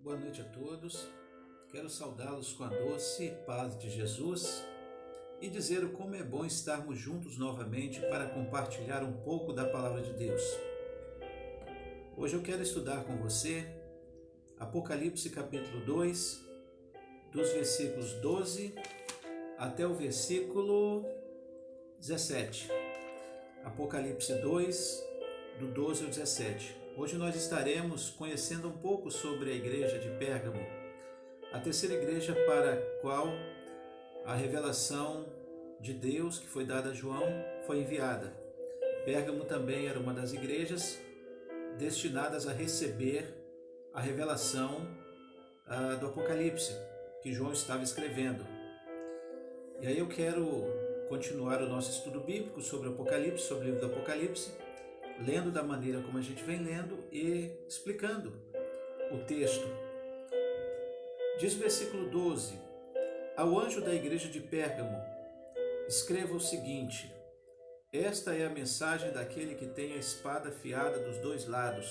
Boa noite a todos. Quero saudá-los com a doce paz de Jesus e dizer como é bom estarmos juntos novamente para compartilhar um pouco da palavra de Deus. Hoje eu quero estudar com você Apocalipse capítulo 2, dos versículos 12 até o versículo 17. Apocalipse 2, do 12 ao 17. Hoje nós estaremos conhecendo um pouco sobre a igreja de Pérgamo, a terceira igreja para a qual a revelação de Deus que foi dada a João foi enviada. Pérgamo também era uma das igrejas destinadas a receber a revelação do Apocalipse que João estava escrevendo. E aí eu quero continuar o nosso estudo bíblico sobre o Apocalipse, sobre o livro do Apocalipse, lendo da maneira como a gente vem lendo e explicando o texto. Diz o versículo 12: Ao anjo da igreja de Pérgamo, escreva o seguinte: esta é a mensagem daquele que tem a espada afiada dos dois lados.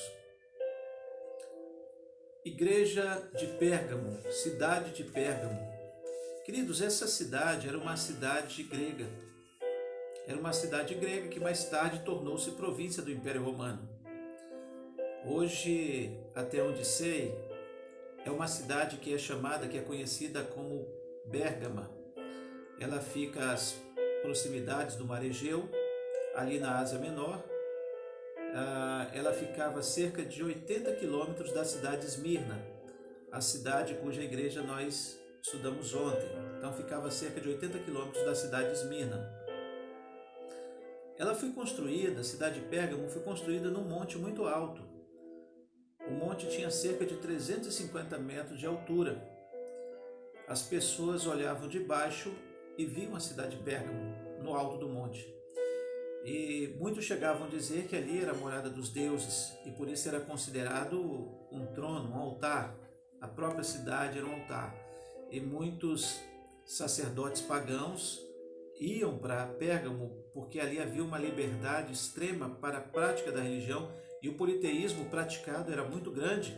Igreja de Pérgamo, cidade de Pérgamo. Queridos, essa cidade era uma cidade grega. Era uma cidade grega que mais tarde tornou-se província do Império Romano. Hoje, até onde sei, é uma cidade que é conhecida como Bérgama. Ela fica às proximidades do Mar Egeu, ali na Ásia Menor. Ela ficava a cerca de 80 quilômetros da cidade de Esmirna, a cidade cuja igreja nós estudamos ontem. Então ficava a cerca de 80 quilômetros da cidade de Esmirna. Ela foi construída, a cidade de Pérgamo foi construída num monte muito alto. O monte tinha cerca de 350 metros de altura. As pessoas olhavam de baixo e viam a cidade de Pérgamo no alto do monte. E muitos chegavam a dizer que ali era a morada dos deuses e por isso era considerado um trono, um altar. A própria cidade era um altar. E muitos sacerdotes pagãos iam para Pérgamo porque ali havia uma liberdade extrema para a prática da religião e o politeísmo praticado era muito grande.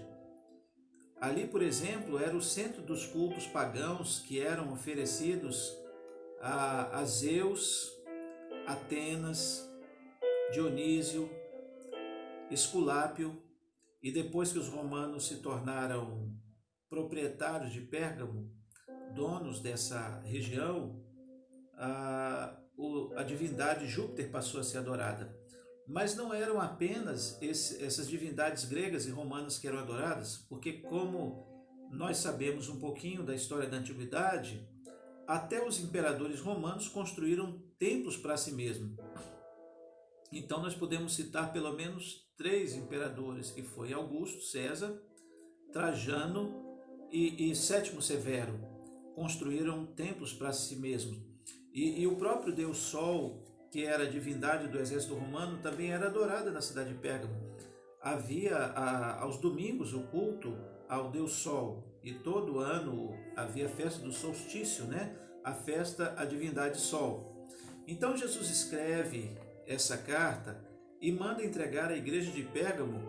Ali, por exemplo, era o centro dos cultos pagãos que eram oferecidos a Zeus, Atenas, Dionísio, Esculápio, e depois que os romanos se tornaram proprietários de Pérgamo, donos dessa região, a divindade Júpiter passou a ser adorada. Mas não eram apenas essas divindades gregas e romanas que eram adoradas, porque como nós sabemos um pouquinho da história da antiguidade, até os imperadores romanos construíram templos para si mesmos. Então nós podemos citar pelo menos 3 imperadores, que foi Augusto, César, Trajano e Sétimo Severo. Construíram templos para si mesmos. E o próprio Deus Sol, que era a divindade do exército romano, também era adorada na cidade de Pérgamo. Havia aos domingos o culto ao Deus Sol, e todo ano havia a festa do solstício, a festa à divindade Sol. Então Jesus escreve essa carta e manda entregar à igreja de Pérgamo,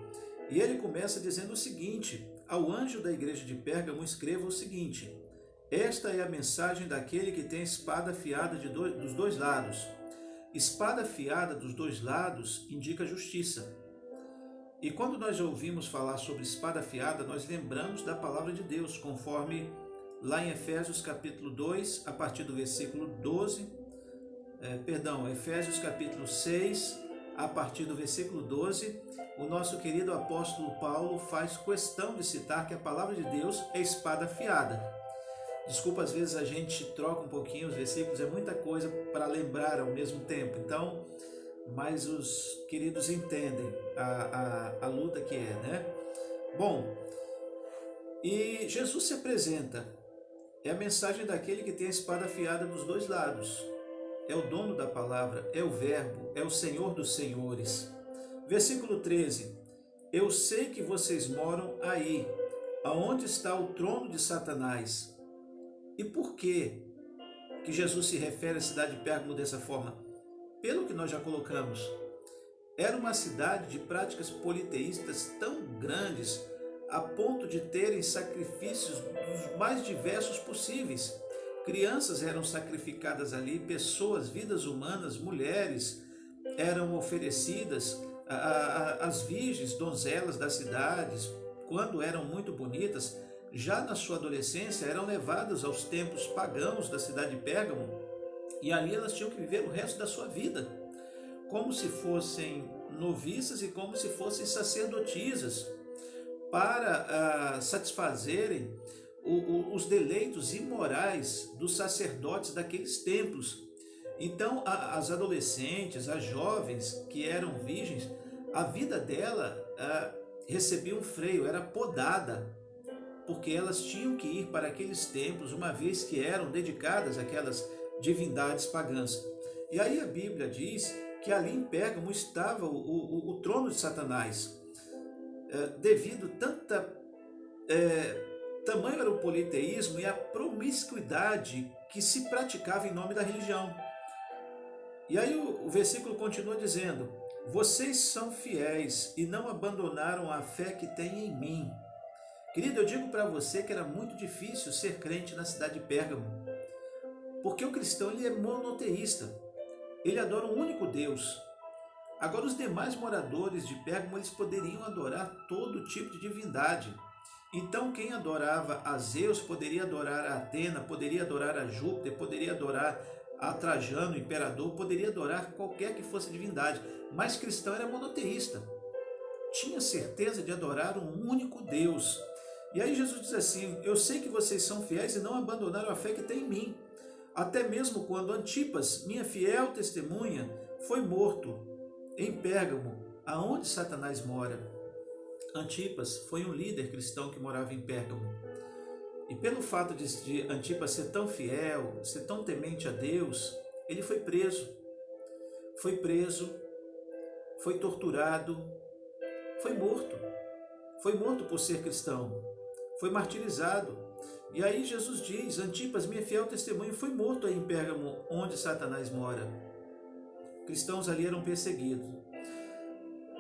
e ele começa dizendo o seguinte: ao anjo da igreja de Pérgamo escreva o seguinte: esta é a mensagem daquele que tem a espada afiada dos dois lados. Espada afiada dos dois lados indica justiça. E quando nós ouvimos falar sobre espada afiada, nós lembramos da palavra de Deus, conforme lá em Efésios capítulo 2, a partir do versículo 12, Efésios capítulo 6, a partir do versículo 12, o nosso querido apóstolo Paulo faz questão de citar que a palavra de Deus é espada afiada. Desculpa, às vezes a gente troca um pouquinho os versículos, é muita coisa para lembrar ao mesmo tempo. Então, mas os queridos entendem a luta que é, Bom, e Jesus se apresenta. É a mensagem daquele que tem a espada afiada dos dois lados. É o dono da palavra, é o verbo, é o Senhor dos senhores. Versículo 13. Eu sei que vocês moram aí, aonde está o trono de Satanás. E por que Jesus se refere à cidade de Pérgamo dessa forma? Pelo que nós já colocamos, era uma cidade de práticas politeístas tão grandes a ponto de terem sacrifícios dos mais diversos possíveis. Crianças eram sacrificadas ali, pessoas, vidas humanas, mulheres eram oferecidas, as virgens, donzelas das cidades, quando eram muito bonitas, já na sua adolescência eram levadas aos templos pagãos da cidade de Pérgamo, e ali elas tinham que viver o resto da sua vida, como se fossem noviças e como se fossem sacerdotisas, para satisfazerem os deleitos imorais dos sacerdotes daqueles templos. Então, as adolescentes, as jovens que eram virgens, a vida dela recebia um freio, era podada, porque elas tinham que ir para aqueles templos, uma vez que eram dedicadas àquelas divindades pagãs. E aí a Bíblia diz que ali em Pérgamo estava o trono de Satanás, devido tamanho era o politeísmo e a promiscuidade que se praticava em nome da religião. E aí o versículo continua dizendo: vocês são fiéis e não abandonaram a fé que têm em mim. Querido, eu digo para você que era muito difícil ser crente na cidade de Pérgamo, porque o cristão ele é monoteísta, ele adora um único Deus. Agora os demais moradores de Pérgamo eles poderiam adorar todo tipo de divindade. Então quem adorava a Zeus poderia adorar a Atena, poderia adorar a Júpiter, poderia adorar a Trajano, o imperador, poderia adorar qualquer que fosse divindade, mas cristão era monoteísta, tinha certeza de adorar um único Deus. E aí Jesus diz assim: eu sei que vocês são fiéis e não abandonaram a fé que tem em mim, até mesmo quando Antipas, minha fiel testemunha, foi morto em Pérgamo, aonde Satanás mora. Antipas foi um líder cristão que morava em Pérgamo. E pelo fato de Antipas ser tão fiel, ser tão temente a Deus, ele foi preso, foi torturado, foi morto por ser cristão, foi martirizado. E aí Jesus diz: Antipas, minha fiel testemunha, foi morto aí em Pérgamo, onde Satanás mora. Cristãos ali eram perseguidos.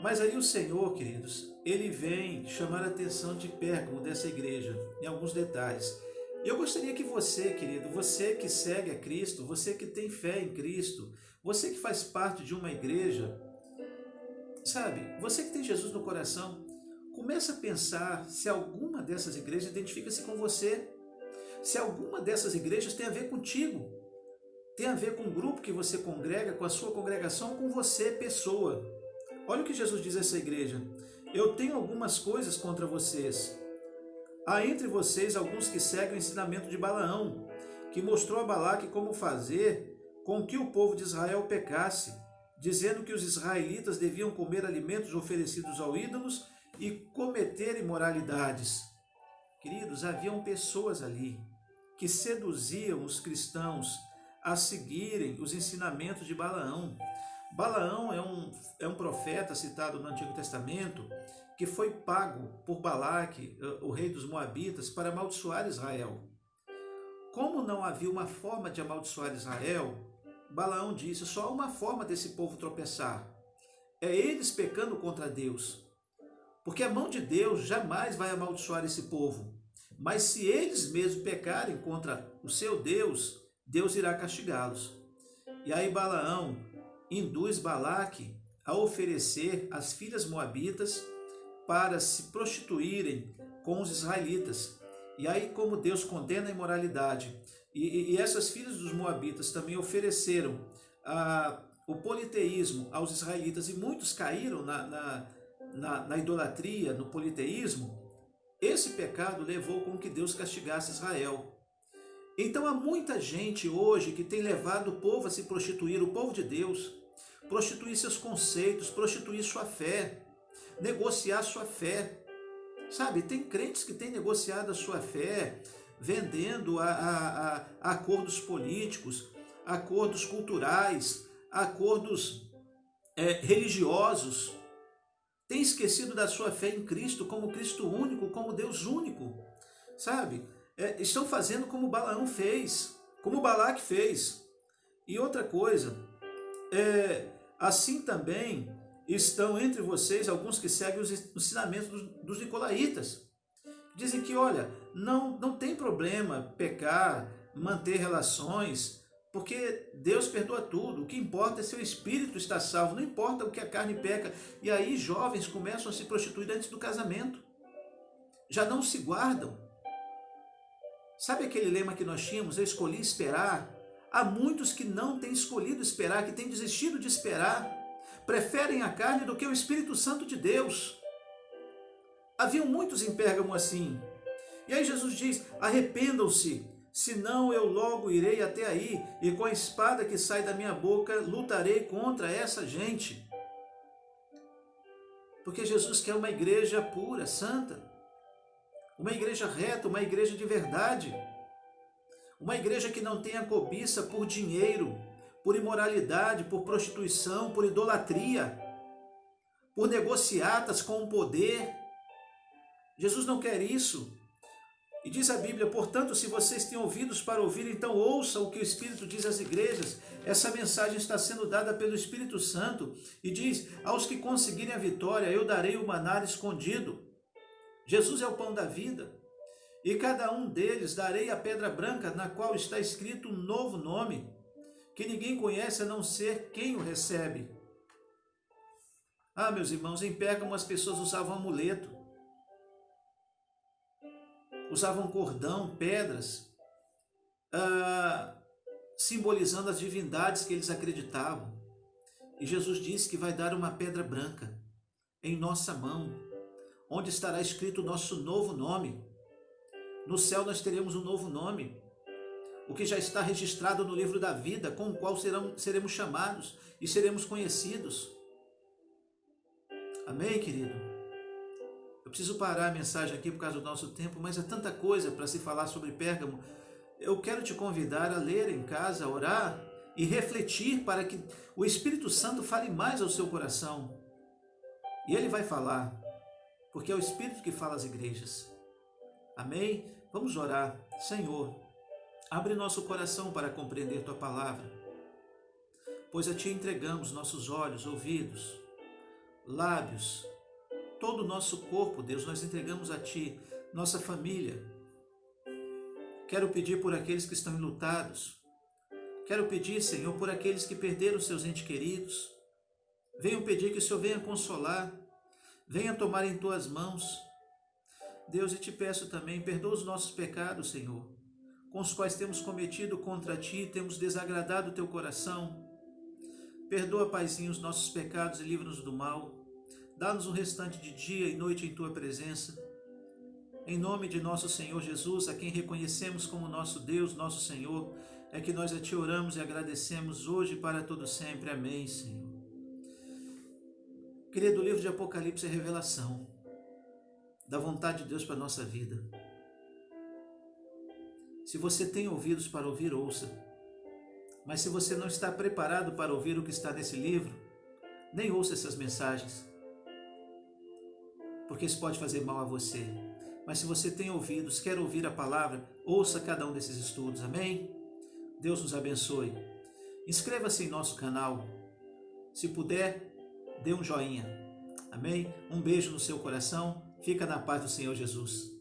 Mas aí o Senhor, queridos, ele vem chamar a atenção de Pérgamo, dessa igreja, em alguns detalhes. E eu gostaria que você, querido, você que segue a Cristo, você que tem fé em Cristo, você que faz parte de uma igreja, sabe, você que tem Jesus no coração, comece a pensar se alguma dessas igrejas identifica-se com você, se alguma dessas igrejas tem a ver contigo, tem a ver com o grupo que você congrega, com a sua congregação, com você, pessoa. Olha o que Jesus diz a essa igreja: eu tenho algumas coisas contra vocês. Há entre vocês alguns que seguem o ensinamento de Balaão, que mostrou a Balaque como fazer com que o povo de Israel pecasse, dizendo que os israelitas deviam comer alimentos oferecidos aos ídolos e cometer imoralidades. Queridos, haviam pessoas ali que seduziam os cristãos a seguirem os ensinamentos de Balaão. Balaão é um profeta citado no Antigo Testamento que foi pago por Balaque, o rei dos Moabitas, para amaldiçoar Israel. Como não havia uma forma de amaldiçoar Israel, Balaão disse: só há uma forma desse povo tropeçar, é eles pecando contra Deus. Porque a mão de Deus jamais vai amaldiçoar esse povo, mas se eles mesmos pecarem contra o seu Deus, Deus irá castigá-los. E aí Balaão induz Balaque a oferecer as filhas moabitas para se prostituírem com os israelitas. E aí, como Deus condena a imoralidade, e essas filhas dos moabitas também ofereceram o politeísmo aos israelitas, e muitos caíram na idolatria, no politeísmo, esse pecado levou com que Deus castigasse Israel. Então há muita gente hoje que tem levado o povo a se prostituir, o povo de Deus, prostituir seus conceitos, prostituir sua fé, negociar sua fé. Sabe, tem crentes que têm negociado a sua fé, vendendo a acordos políticos, acordos culturais, acordos religiosos. Tem esquecido da sua fé em Cristo como Cristo único, como Deus único. Sabe? Estão fazendo como Balaão fez, como Balaque fez. E outra coisa, assim também estão entre vocês alguns que seguem os ensinamentos dos nicolaítas. Dizem que, olha, não tem problema pecar, manter relações, porque Deus perdoa tudo. O que importa é se o espírito está salvo, não importa o que a carne peca. E aí jovens começam a se prostituir antes do casamento. Já não se guardam. Sabe aquele lema que nós tínhamos? Eu escolhi esperar. Há muitos que não têm escolhido esperar, que têm desistido de esperar. Preferem a carne do que o Espírito Santo de Deus. Haviam muitos em Pérgamo assim. E aí Jesus diz, arrependam-se, senão eu logo irei até aí, e com a espada que sai da minha boca, lutarei contra essa gente. Porque Jesus quer uma igreja pura, santa, uma igreja reta, uma igreja de verdade, uma igreja que não tenha cobiça por dinheiro, por imoralidade, por prostituição, por idolatria, por negociatas com o poder. Jesus não quer isso. E diz a Bíblia, portanto, se vocês têm ouvidos para ouvir, então ouçam o que o Espírito diz às igrejas. Essa mensagem está sendo dada pelo Espírito Santo. E diz, aos que conseguirem a vitória, eu darei o maná escondido. Jesus é o pão da vida. E cada um deles darei a pedra branca, na qual está escrito um novo nome, que ninguém conhece a não ser quem o recebe. Ah, meus irmãos, em Pérgamo as pessoas usavam amuleto. Usavam cordão, pedras, simbolizando as divindades que eles acreditavam. E Jesus disse que vai dar uma pedra branca em nossa mão, onde estará escrito o nosso novo nome. No céu nós teremos um novo nome, o que já está registrado no livro da vida, com o qual seremos chamados e seremos conhecidos. Amém, querido? Eu preciso parar a mensagem aqui por causa do nosso tempo, mas é tanta coisa para se falar sobre Pérgamo. Eu quero te convidar a ler em casa, a orar e refletir para que o Espírito Santo fale mais ao seu coração. E Ele vai falar, porque é o Espírito que fala às igrejas. Amém? Vamos orar. Senhor, abre nosso coração para compreender Tua palavra, pois a Ti entregamos nossos olhos, ouvidos, lábios, todo o nosso corpo, Deus, nós entregamos a Ti, nossa família. Quero pedir por aqueles que estão enlutados. Quero pedir, Senhor, por aqueles que perderam seus entes queridos. Venho pedir que o Senhor venha consolar, venha tomar em Tuas mãos. Deus, e Te peço também, perdoa os nossos pecados, Senhor, com os quais temos cometido contra Ti, temos desagradado o Teu coração. Perdoa, Paizinho, os nossos pecados e livra-nos do mal. Dá-nos um restante de dia e noite em Tua presença. Em nome de nosso Senhor Jesus, a quem reconhecemos como nosso Deus, nosso Senhor, é que nós a Ti oramos e agradecemos hoje e para todo sempre. Amém, Senhor. Querido, o livro de Apocalipse é revelação da vontade de Deus para a nossa vida. Se você tem ouvidos para ouvir, ouça. Mas se você não está preparado para ouvir o que está nesse livro, nem ouça essas mensagens, porque isso pode fazer mal a você. Mas se você tem ouvidos, quer ouvir a palavra, ouça cada um desses estudos, amém? Deus nos abençoe. Inscreva-se em nosso canal. Se puder, dê um joinha, amém? Um beijo no seu coração. Fica na paz do Senhor Jesus.